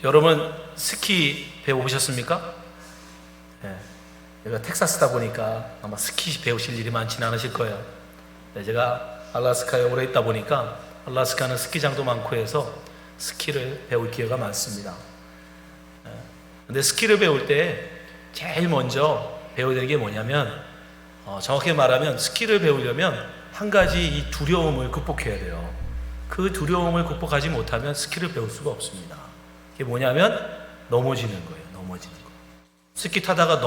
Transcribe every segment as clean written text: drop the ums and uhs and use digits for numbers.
여러분 스키 배워보셨습니까? 네. 제가 텍사스다 보니까 아마 스키 배우실 일이 많지는 않으실 거예요. 네, 제가 알래스카에 오래 있다 보니까 알래스카는 스키장도 많고 해서 스키를 배울 기회가 많습니다. 근데 스키를 배울 때 제일 먼저 배워야 되는 게 뭐냐면 정확히 말하면 스키를 배우려면 한 가지 이 두려움을 극복해야 돼요. 그 두려움을 극복하지 못하면 스키를 배울 수가 없습니다. 그게 뭐냐면 넘어지는 거예요. 넘어지는 거. 스키 타다가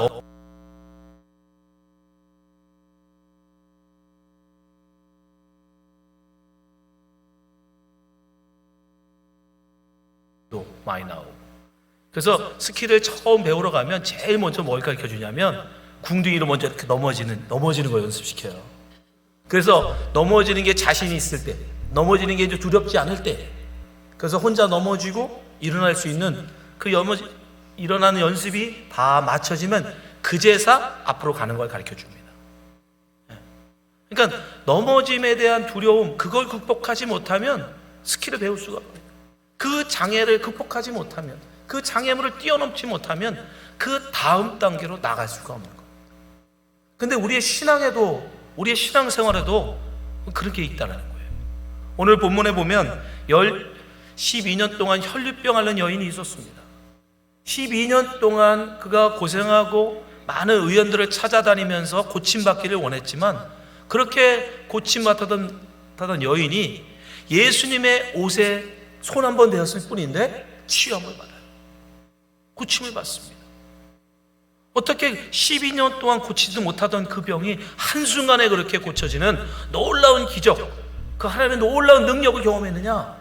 많이 나오고. 그래서 스키를 처음 배우러 가면 제일 먼저 뭘 가르쳐 주냐면 궁둥이로 먼저 이렇게 넘어지는 거 연습시켜요. 그래서 넘어지는 게 자신이 있을 때, 넘어지는 게 이제 두렵지 않을 때, 그래서 혼자 넘어지고 일어날 수 있는 그 일어나는 연습이 다 맞춰지면 그제서 앞으로 가는 걸 가르쳐 줍니다. 그러니까 넘어짐에 대한 두려움, 그걸 극복하지 못하면 스키를 배울 수가 없어요. 그 장애를 극복하지 못하면, 그 장애물을 뛰어넘지 못하면 그 다음 단계로 나갈 수가 없는 거예요. 근데 우리의 신앙에도, 우리의 신앙생활에도 그런 게 있다는 거예요. 오늘 본문에 보면 12년 동안 혈류병 앓는 여인이 있었습니다. 12년 동안 그가 고생하고 많은 의원들을 찾아다니면서 고침받기를 원했지만 그렇게 고침받던 여인이 예수님의 옷에 손 한 번 대었을 뿐인데 치유함을 받아요. 고침을 받습니다. 어떻게 12년 동안 고치지 못하던 그 병이 한순간에 그렇게 고쳐지는 놀라운 기적, 그 하나님의 놀라운 능력을 경험했느냐?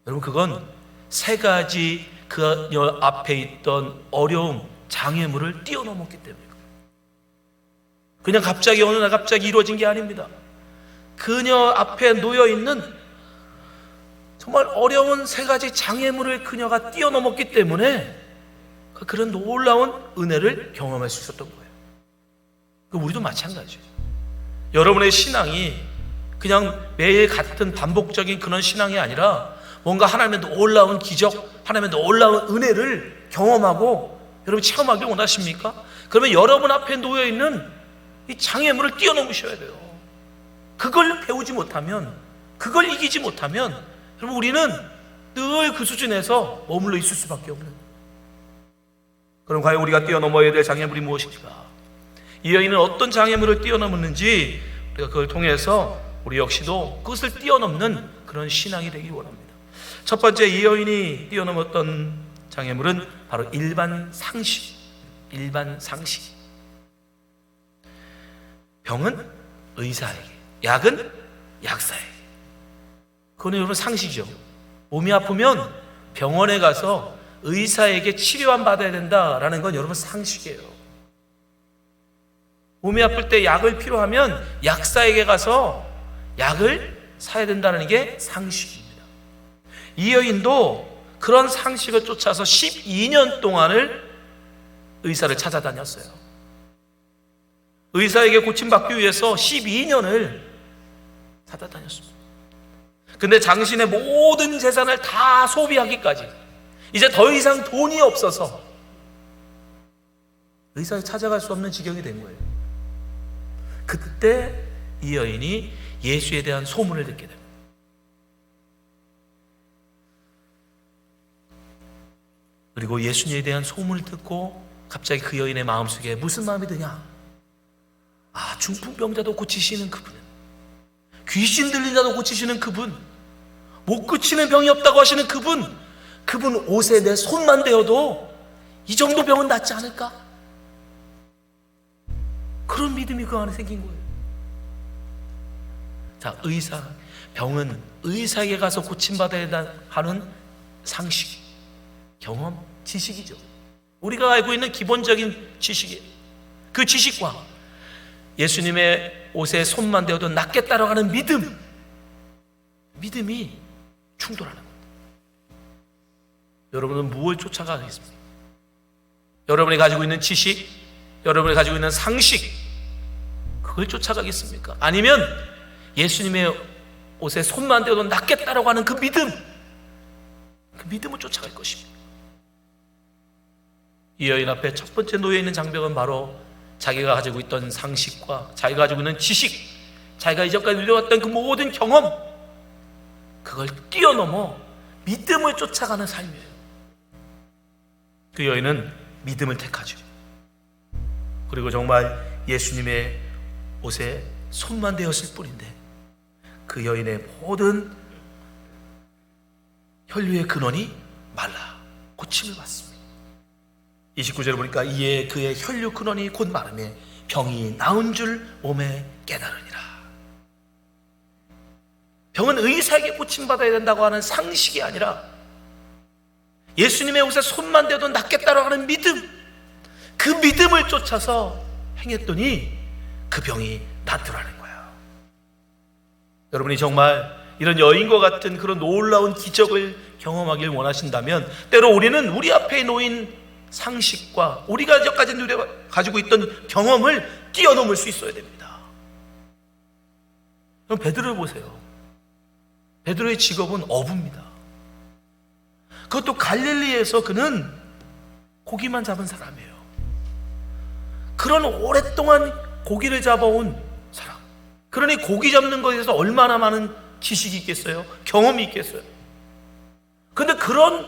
여러분, 그건 세 가지 그 앞에 있던 어려움, 장애물을 뛰어넘었기 때문입니다. 그냥 갑자기 어느 날 갑자기 이루어진 게 아닙니다. 그녀 앞에 놓여있는 정말 어려운 세 가지 장애물을 그녀가 뛰어넘었기 때문에 그런 놀라운 은혜를 경험할 수 있었던 거예요. 우리도 마찬가지예요. 여러분의 신앙이 그냥 매일 같은 반복적인 그런 신앙이 아니라 뭔가 하나님의 놀라운 기적, 하나님의 놀라운 은혜를 경험하고 여러분 체험하길 원하십니까? 그러면 여러분 앞에 놓여있는 이 장애물을 뛰어넘으셔야 돼요. 그걸 배우지 못하면, 그걸 이기지 못하면 여러분 우리는 늘 그 수준에서 머물러 있을 수밖에 없는. 그럼 과연 우리가 뛰어넘어야 될 장애물이 무엇일까? 이 여인은 어떤 장애물을 뛰어넘었는지 우리가 그걸 통해서 우리 역시도 그것을 뛰어넘는 그런 신앙이 되길 원합니다. 첫 번째, 이 여인이 뛰어넘었던 장애물은 바로 일반 상식. 일반 상식. 병은 의사에게, 약은 약사에게. 그건 여러분 상식이죠. 몸이 아프면 병원에 가서 의사에게 치료만 받아야 된다라는 건 여러분 상식이에요. 몸이 아플 때 약을 필요하면 약사에게 가서 약을 사야 된다는 게 상식입니다. 이 여인도 그런 상식을 쫓아서 12년 동안을 의사를 찾아다녔어요. 의사에게 고침받기 위해서 12년을 찾아다녔습니다. 근데 당신의 모든 재산을 다 소비하기까지 이제 더 이상 돈이 없어서 의사를 찾아갈 수 없는 지경이 된 거예요. 그때 이 여인이 예수에 대한 소문을 듣게 됩니다. 그리고 예수님에 대한 소문을 듣고 갑자기 그 여인의 마음속에 무슨 마음이 드냐? 아, 중풍병자도 고치시는 그분, 귀신 들린 자도 고치시는 그분, 못 고치는 병이 없다고 하시는 그분 옷에 내 손만 대어도 이 정도 병은 낫지 않을까? 그런 믿음이 그 안에 생긴 거예요. 자, 병은 의사에게 가서 고침받아야 하는 상식, 경험, 지식이죠. 우리가 알고 있는 기본적인 지식이에요. 그 지식과 예수님의 옷에 손만 대어도 낫겠다라고 하는 믿음이 충돌하는 겁니다. 여러분은 무엇을 쫓아가겠습니까? 여러분이 가지고 있는 지식, 여러분이 가지고 있는 상식, 그걸 쫓아가겠습니까? 아니면 예수님의 옷에 손만 대어도 낫겠다라고 하는 그 믿음, 그 믿음을 쫓아갈 것입니다. 이 여인 앞에 첫 번째 놓여있는 장벽은 바로 자기가 가지고 있던 상식과 자기가 가지고 있는 지식, 자기가 이전까지 누려왔던 그 모든 경험, 그걸 뛰어넘어 믿음을 쫓아가는 삶이에요. 그 여인은 믿음을 택하죠. 그리고 정말 예수님의 옷에 손만 대었을 뿐인데 그 여인의 모든 혈류의 근원이 말라 고침을 받습니다. 29절에 보니까 이에 그의 혈류 근원이 곧 마름에 병이 나은 줄 몸에 깨달으니라. 병은 의사에게 고침받아야 된다고 하는 상식이 아니라 예수님의 옷에 손만 대도 낫겠다라고 하는 믿음, 그 믿음을 쫓아서 행했더니 그 병이 낫더라는 거예요. 여러분이 정말 이런 여인과 같은 그런 놀라운 기적을 경험하길 원하신다면 때로 우리는 우리 앞에 놓인 상식과 우리가 여기까지 가지고 있던 경험을 뛰어넘을 수 있어야 됩니다. 그럼 베드로를 보세요. 베드로의 직업은 어부입니다. 그것도 갈릴리에서 그는 고기만 잡은 사람이에요. 그런 오랫동안 고기를 잡아온 사람, 그러니 고기 잡는 것에 대해서 얼마나 많은 지식이 있겠어요? 경험이 있겠어요? 그런데 그런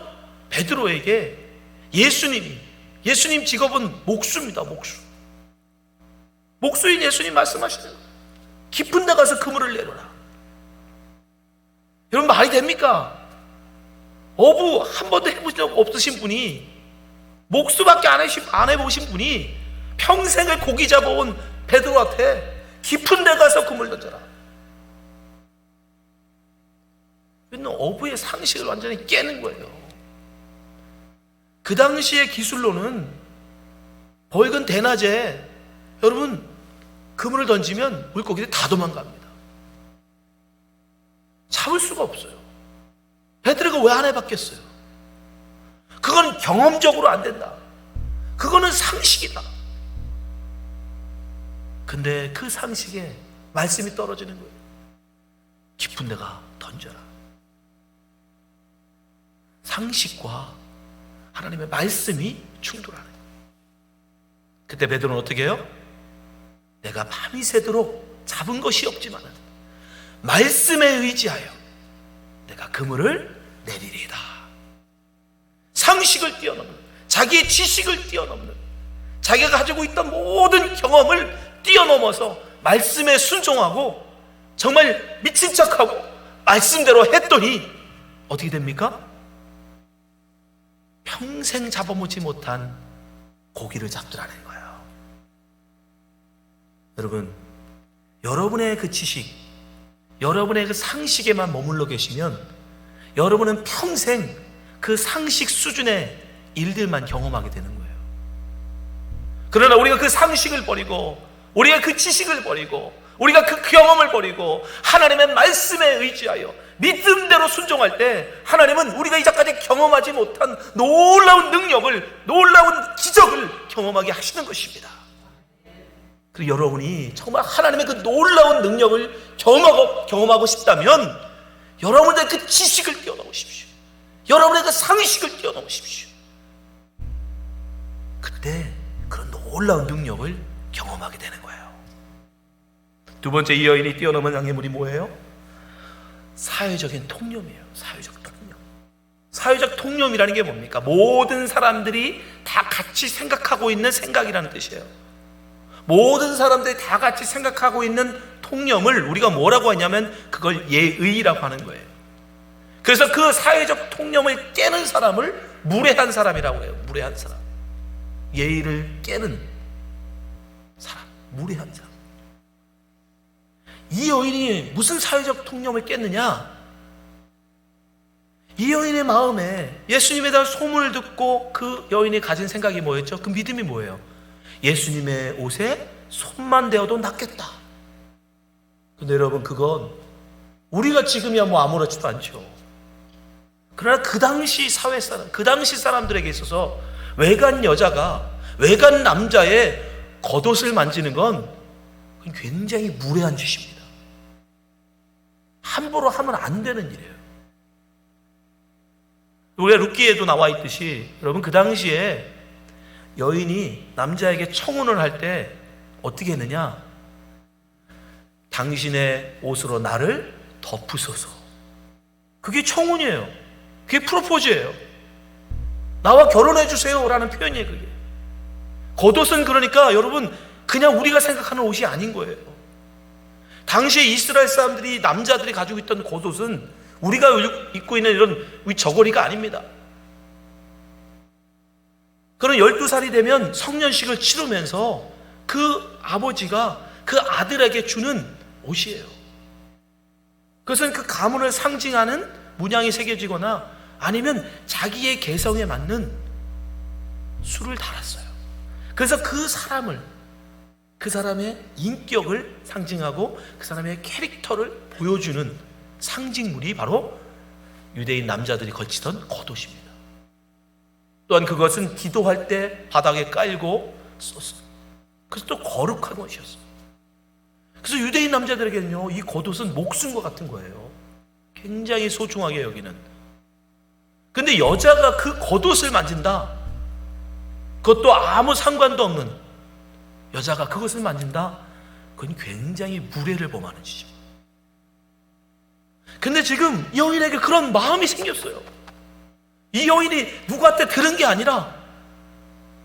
베드로에게 예수님 직업은 목수입니다. 목수인 예수님 말씀하시는 깊은 데 가서 그물을 내려라. 여러분 말이 됩니까? 어부 한 번도 해보신 적 없으신 분이, 목수밖에 안 해보신 분이 평생을 고기 잡아온 베드로한테 깊은 데 가서 그물 던져라. 어부의 상식을 완전히 깨는 거예요. 그 당시의 기술로는 벌건 대낮에 여러분 그물을 던지면 물고기들이 다 도망갑니다. 잡을 수가 없어요. 베드로가 왜 안 해봤겠어요? 그건 경험적으로 안 된다. 그거는 상식이다. 근데 그 상식에 말씀이 떨어지는 거예요. 깊은 데가 던져라. 상식과 하나님의 말씀이 충돌하는 거예요. 그때 베드로는 어떻게 해요? 내가 밤이 새도록 잡은 것이 없지만 말씀에 의지하여 내가 그물을 내리리이다. 상식을 뛰어넘는, 자기의 지식을 뛰어넘는, 자기가 가지고 있던 모든 경험을 뛰어넘어서 말씀에 순종하고 정말 미친 척하고 말씀대로 했더니 어떻게 됩니까? 평생 잡아보지 못한 고기를 잡더라는 거예요. 여러분, 여러분의 그 지식, 여러분의 그 상식에만 머물러 계시면 여러분은 평생 그 상식 수준의 일들만 경험하게 되는 거예요. 그러나 우리가 그 상식을 버리고, 우리가 그 지식을 버리고, 우리가 그 경험을 버리고 하나님의 말씀에 의지하여 믿음대로 순종할 때 하나님은 우리가 이제까지 경험하지 못한 놀라운 능력을, 놀라운 기적을 경험하게 하시는 것입니다. 그리고 여러분이 정말 하나님의 그 놀라운 능력을 경험하고 싶다면 여러분의 그 지식을 뛰어넘으십시오. 여러분의 그 상식을 뛰어넘으십시오. 그때 그런 놀라운 능력을 경험하게 되는 거예요. 두 번째, 이 여인이 뛰어넘은 장애물이 뭐예요? 사회적인 통념이에요. 사회적 통념. 사회적 통념이라는 게 뭡니까? 모든 사람들이 다 같이 생각하고 있는 생각이라는 뜻이에요. 모든 사람들이 다 같이 생각하고 있는 통념을 우리가 뭐라고 하냐면 그걸 예의라고 하는 거예요. 그래서 그 사회적 통념을 깨는 사람을 무례한 사람이라고 해요. 무례한 사람. 예의를 깨는 사람, 무례한 사람. 이 여인이 무슨 사회적 통념을 깼느냐? 이 여인의 마음에 예수님에 대한 소문을 듣고 그 여인이 가진 생각이 뭐였죠? 그 믿음이 뭐예요? 예수님의 옷에 손만 대어도 낫겠다. 근데 여러분, 그건 우리가 지금이야 뭐 아무렇지도 않죠. 그러나 그 당시 사회 사람, 그 당시 사람들에게 있어서 외간 여자가 외간 남자의 겉옷을 만지는 건 굉장히 무례한 짓입니다. 함부로 하면 안 되는 일이에요. 우리가 룻기에도 나와 있듯이 여러분 그 당시에 여인이 남자에게 청혼을 할 때 어떻게 했느냐? 당신의 옷으로 나를 덮으소서. 그게 청혼이에요. 그게 프로포즈예요. 나와 결혼해 주세요 라는 표현이에요. 그게 겉옷은 그러니까 여러분 그냥 우리가 생각하는 옷이 아닌 거예요. 당시에 이스라엘 사람들이 남자들이 가지고 있던 겉옷은 우리가 입고 있는 이런 저고리가 아닙니다. 그런 12살이 되면 성년식을 치르면서 그 아버지가 그 아들에게 주는 옷이에요. 그것은 그 가문을 상징하는 문양이 새겨지거나 아니면 자기의 개성에 맞는 술을 달았어요. 그래서 그 사람의 인격을 상징하고 그 사람의 캐릭터를 보여주는 상징물이 바로 유대인 남자들이 걸치던 겉옷입니다. 또한 그것은 기도할 때 바닥에 깔고 썼어요. 그래서 또 거룩한 것이었어요. 그래서 유대인 남자들에게는요, 이 겉옷은 목숨과 같은 거예요. 굉장히 소중하게 여기는. 근데 여자가 그 겉옷을 만진다, 그것도 아무 상관도 없는 여자가 그것을 만진다, 그건 굉장히 무례를 범하는 짓입니다. 근데 지금 이 여인에게 그런 마음이 생겼어요. 이 여인이 누구한테 들은 게 아니라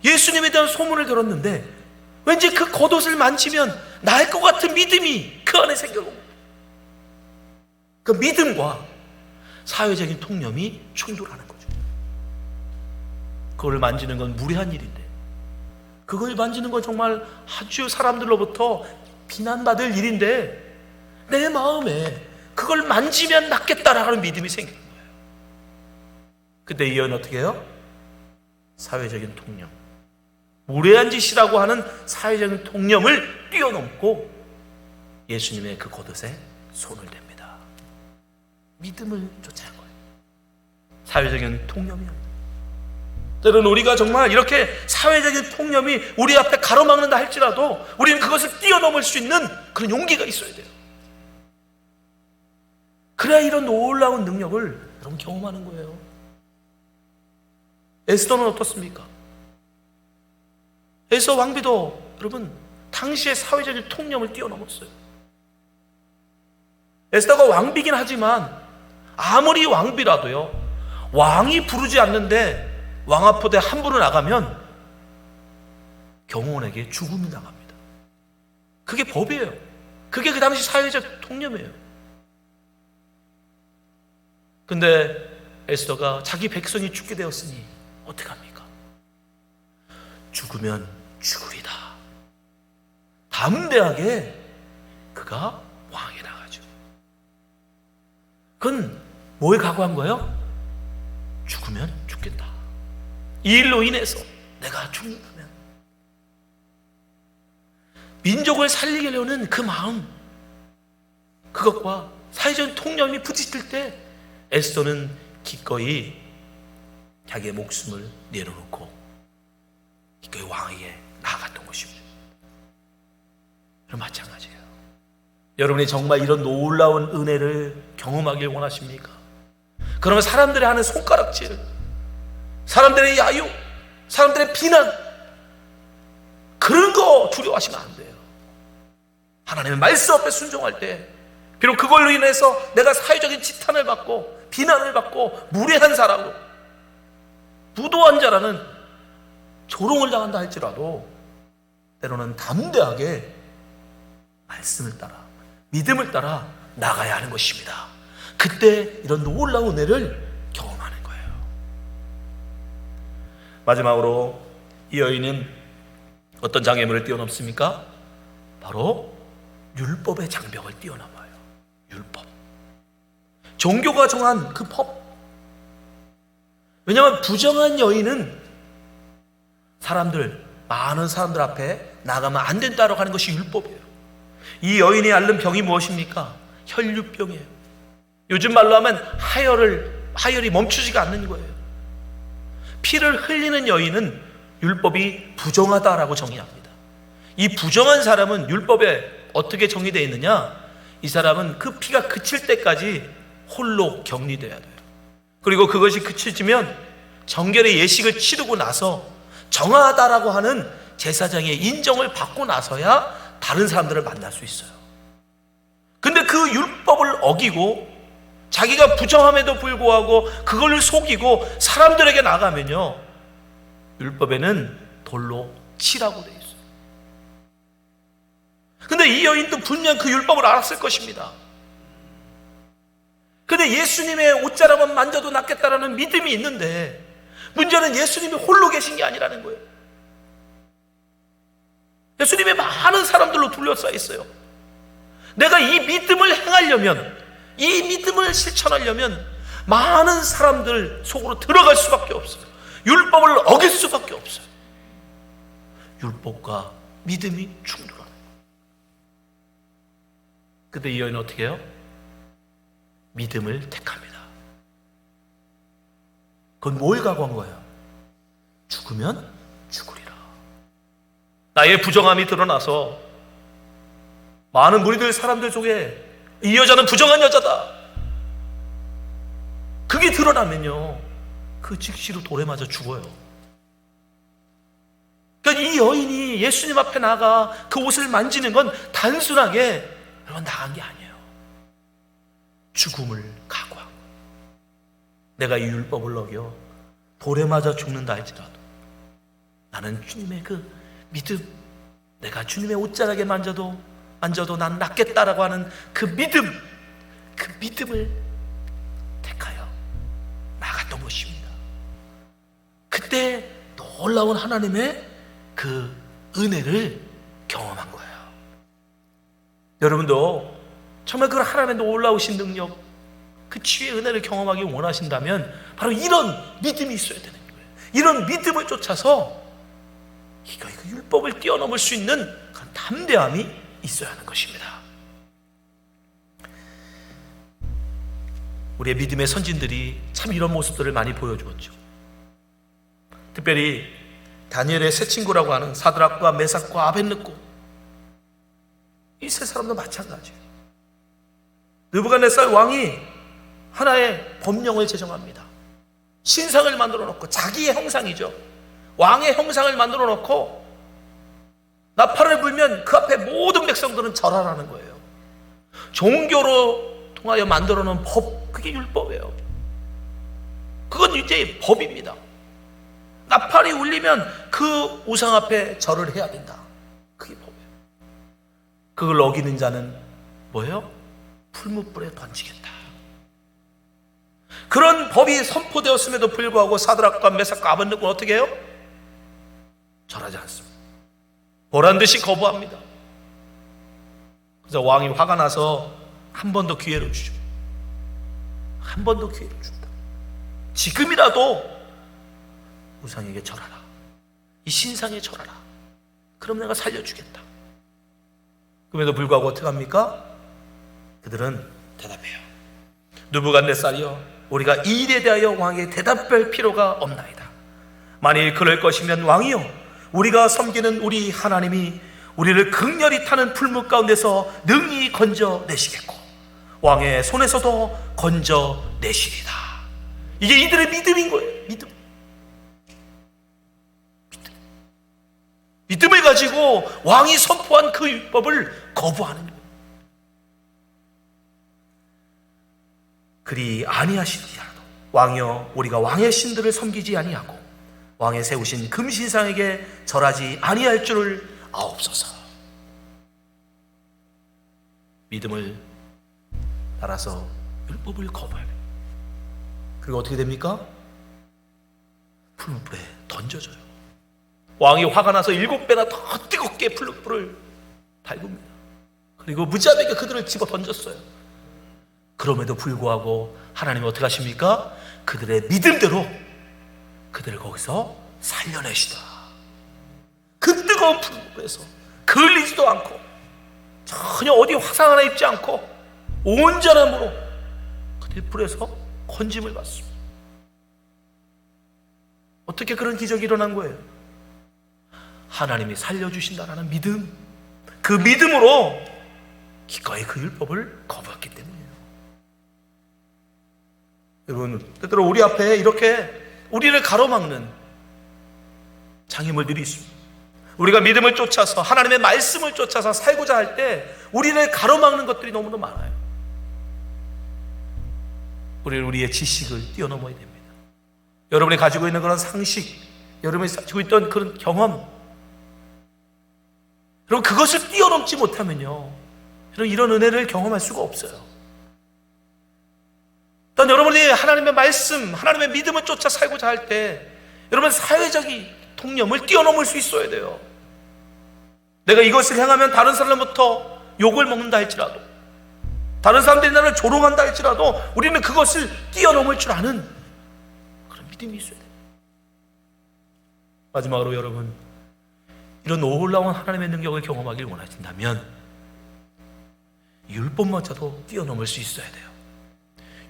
예수님에 대한 소문을 들었는데 왠지 그 겉옷을 만지면 나을 것 같은 믿음이 그 안에 생겨요. 그 믿음과 사회적인 통념이 충돌하는 거죠. 그걸 만지는 건 무례한 일인데, 그걸 만지는 건 정말 아주 사람들로부터 비난받을 일인데 내 마음에 그걸 만지면 낫겠다라는 믿음이 생기는 거예요. 근데 이 여인은 어떻게 해요? 사회적인 통념, 무례한 짓이라고 하는 사회적인 통념을 뛰어넘고 예수님의 그 겉옷에 손을 댑니다. 믿음을 쫓아간 거예요. 사회적인 통념이요. 때로는 우리가 정말 이렇게 사회적인 통념이 우리 앞에 가로막는다 할지라도 우리는 그것을 뛰어넘을 수 있는 그런 용기가 있어야 돼요. 그래야 이런 놀라운 능력을 여러분 경험하는 거예요. 에스더는 어떻습니까? 에스더 왕비도 여러분 당시의 사회적인 통념을 뛰어넘었어요. 에스더가 왕비긴 하지만 아무리 왕비라도요, 왕이 부르지 않는데 왕 앞으로 함부로 나가면 경호원에게 죽음이 나갑니다. 그게 법이에요. 그게 그 당시 사회적 통념이에요. 근데 에스더가 자기 백성이 죽게 되었으니 어떡합니까? 죽으면 죽으리다. 담대하게 그가 왕에 나가죠. 그건 뭘 각오한 거예요? 죽으면 죽겠다. 이 일로 인해서 내가 죽는다면, 민족을 살리려는 그 마음, 그것과 사회적인 통념이 부딪힐 때 에스더는 기꺼이 자기의 목숨을 내려놓고 기꺼이 왕에게 나아갔던 것입니다. 그럼 마찬가지예요. 여러분이 정말 이런 놀라운 은혜를 경험하길 원하십니까? 그러면 사람들이 하는 손가락질, 사람들의 야유, 사람들의 비난, 그런 거 두려워하시면 안 돼요. 하나님의 말씀 앞에 순종할 때 비록 그걸로 인해서 내가 사회적인 지탄을 받고 비난을 받고 무례한 사람으로, 무도한 자라는 조롱을 당한다 할지라도 때로는 담대하게 말씀을 따라, 믿음을 따라 나가야 하는 것입니다. 그때 이런 놀라운 은혜를 경험하는 거예요. 마지막으로 이 여인은 어떤 장애물을 뛰어넘습니까? 바로 율법의 장벽을 뛰어넘어요. 율법, 종교가 정한 그 법. 왜냐하면 부정한 여인은 많은 사람들 앞에 나가면 안 된다라고 하는 것이 율법이에요. 이 여인이 앓는 병이 무엇입니까? 혈류병이에요. 요즘 말로 하면 하혈이 멈추지가 않는 거예요. 피를 흘리는 여인은 율법이 부정하다라고 정의합니다. 이 부정한 사람은 율법에 어떻게 정의되어 있느냐? 이 사람은 그 피가 그칠 때까지 홀로 격리돼야 돼요. 그리고 그것이 그쳐지면 정결의 예식을 치르고 나서 정하다라고 하는 제사장의 인정을 받고 나서야 다른 사람들을 만날 수 있어요. 근데 그 율법을 어기고 자기가 부정함에도 불구하고 그걸 속이고 사람들에게 나가면요, 율법에는 돌로 치라고 돼 있어요. 근데 이 여인도 분명 그 율법을 알았을 것입니다. 근데 예수님의 옷자락만 만져도 낫겠다라는 믿음이 있는데, 문제는 예수님이 홀로 계신 게 아니라는 거예요. 예수님이 많은 사람들로 둘러싸여 있어요. 내가 이 믿음을 행하려면, 이 믿음을 실천하려면 많은 사람들 속으로 들어갈 수밖에 없어요. 율법을 어길 수밖에 없어요. 율법과 믿음이 충돌하는 거예요. 근데 이 여인은 어떻게 해요? 믿음을 택합니다. 그건 뭘 각오한 거예요? 죽으면 죽으리라. 나의 부정함이 드러나서 많은 무리들 사람들 속에 이 여자는 부정한 여자다, 그게 드러나면요, 그 즉시로 돌에 맞아 죽어요. 그러니까 이 여인이 예수님 앞에 나가 그 옷을 만지는 건 단순하게 여러분 나간 게 아니에요. 죽음을 각오한 거예요. 내가 이 율법을 어겨 돌에 맞아 죽는다 할지라도 나는 주님의 그 믿음, 내가 주님의 옷자락에 만져도 난 낫겠다라고 하는 그 믿음을 택하여 나갔던 것입니다. 그때 놀라운 하나님의 그 은혜를 경험한 거예요. 여러분도 정말 그 하나님의 놀라우신 능력, 그 치유의 은혜를 경험하기 원하신다면 바로 이런 믿음이 있어야 되는 거예요. 이런 믿음을 쫓아서 이거 율법을 뛰어넘을 수 있는 그런 담대함이 있어야 하는 것입니다. 우리의 믿음의 선진들이 참 이런 모습들을 많이 보여주었죠. 특별히 다니엘의 세 친구라고 하는 사드락과 메삭과 아벳느고, 이 세 사람도 마찬가지예요. 느부갓네살 왕이 하나의 법령을 제정합니다. 신상을 만들어 놓고, 자기의 형상이죠, 왕의 형상을 만들어 놓고 나팔을 불면 그 앞에 모든 백성들은 절하라는 거예요. 종교로 통하여 만들어 놓은 법, 그게 율법이에요. 그건 이제 법입니다. 나팔이 울리면 그 우상 앞에 절을 해야 된다, 그게 법이에요. 그걸 어기는 자는 뭐예요? 풀무불에 던지겠다. 그런 법이 선포되었음에도 불구하고 사드락과 메삭과 아벳느고는 어떻게 해요? 절하지 않습니다. 보란듯이 거부합니다. 그래서 왕이 화가 나서 한 번 더 기회를 주죠. 한 번 더 기회를 준다. 지금이라도 우상에게 절하라, 이 신상에 절하라, 그럼 내가 살려주겠다. 그럼에도 불구하고 어떻게 합니까? 그들은 대답해요. 느부갓네살이여, 우리가 이 일에 대하여 왕에게 대답할 필요가 없나이다. 만일 그럴 것이면 왕이여, 우리가 섬기는 우리 하나님이 우리를 극렬히 타는 풀무 가운데서 능히 건져내시겠고 왕의 손에서도 건져내시리다. 이게 이들의 믿음인 거예요. 믿음을 가지고 왕이 선포한 그 율법을 거부하는 거예요. 그리 아니하시리라도 왕이여, 우리가 왕의 신들을 섬기지 아니하고 왕의 세우신 금신상에게 절하지 아니할 줄을 아옵소서. 믿음을 따라서 율법을 거부하면, 그리고 어떻게 됩니까? 풀무불에 던져져요. 왕이 화가 나서 7배나 더 뜨겁게 풀무불을 달굽니다. 그리고 무자비하게 그들을 집어 던졌어요. 그럼에도 불구하고 하나님이 어떻게 하십니까? 그들의 믿음대로 그들을 거기서 살려내시다. 그 뜨거운 풀무불에서 걸리지도 않고 전혀 어디 화상 하나 입지 않고 온전함으로 그들 불에서 건짐을 받습니다. 어떻게 그런 기적이 일어난 거예요? 하나님이 살려주신다라는 믿음, 그 믿음으로 기꺼이 그 율법을 거부했기 때문이에요. 여러분, 때때로 우리 앞에 이렇게 우리를 가로막는 장애물들이 있습니다. 우리가 믿음을 쫓아서 하나님의 말씀을 쫓아서 살고자 할 때 우리를 가로막는 것들이 너무나 많아요. 우리는 우리의 지식을 뛰어넘어야 됩니다. 여러분이 가지고 있는 그런 상식, 여러분이 가지고 있던 그런 경험, 여러분 그것을 뛰어넘지 못하면요, 여러분 이런 은혜를 경험할 수가 없어요. 또 여러분이 하나님의 말씀, 하나님의 믿음을 쫓아 살고자 할 때 여러분 사회적인 통념을 뛰어넘을 수 있어야 돼요. 내가 이것을 행하면 다른 사람부터 욕을 먹는다 할지라도, 다른 사람들이 나를 조롱한다 할지라도 우리는 그것을 뛰어넘을 줄 아는 그런 믿음이 있어야 돼요. 마지막으로 여러분, 이런 놀라운 하나님의 능력을 경험하길 원하신다면 율법마저도 뛰어넘을 수 있어야 돼요.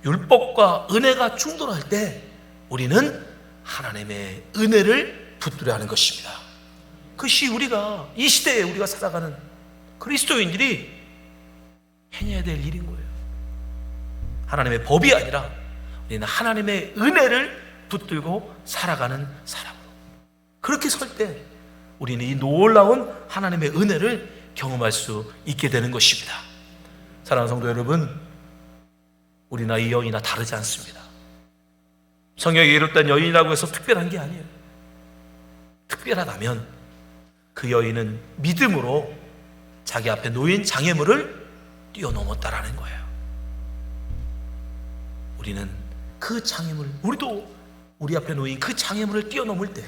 율법과 은혜가 충돌할 때 우리는 하나님의 은혜를 붙들어야 하는 것입니다. 그것이 우리가 이 시대에 우리가 살아가는 그리스도인들이 해내야 될 일인 거예요. 하나님의 법이 아니라 우리는 하나님의 은혜를 붙들고 살아가는 사람으로, 그렇게 설 때 우리는 이 놀라운 하나님의 은혜를 경험할 수 있게 되는 것입니다. 사랑하는 성도 여러분, 우리나 이 여인이나 다르지 않습니다. 성경에 이르렀던 여인이라고 해서 특별한 게 아니에요. 특별하다면 그 여인은 믿음으로 자기 앞에 놓인 장애물을 뛰어넘었다라는 거예요. 우리는 그 장애물, 우리도 우리 앞에 놓인 그 장애물을 뛰어넘을 때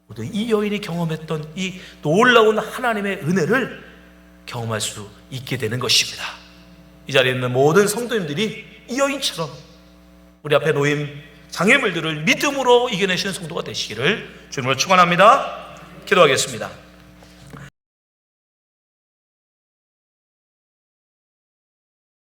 우리도 이 여인이 경험했던 이 놀라운 하나님의 은혜를 경험할 수 있게 되는 것입니다. 이 자리에 있는 모든 성도님들이 이 여인처럼 우리 앞에 놓인 장애물들을 믿음으로 이겨내시는 성도가 되시기를 주님으로 축원합니다. 기도하겠습니다.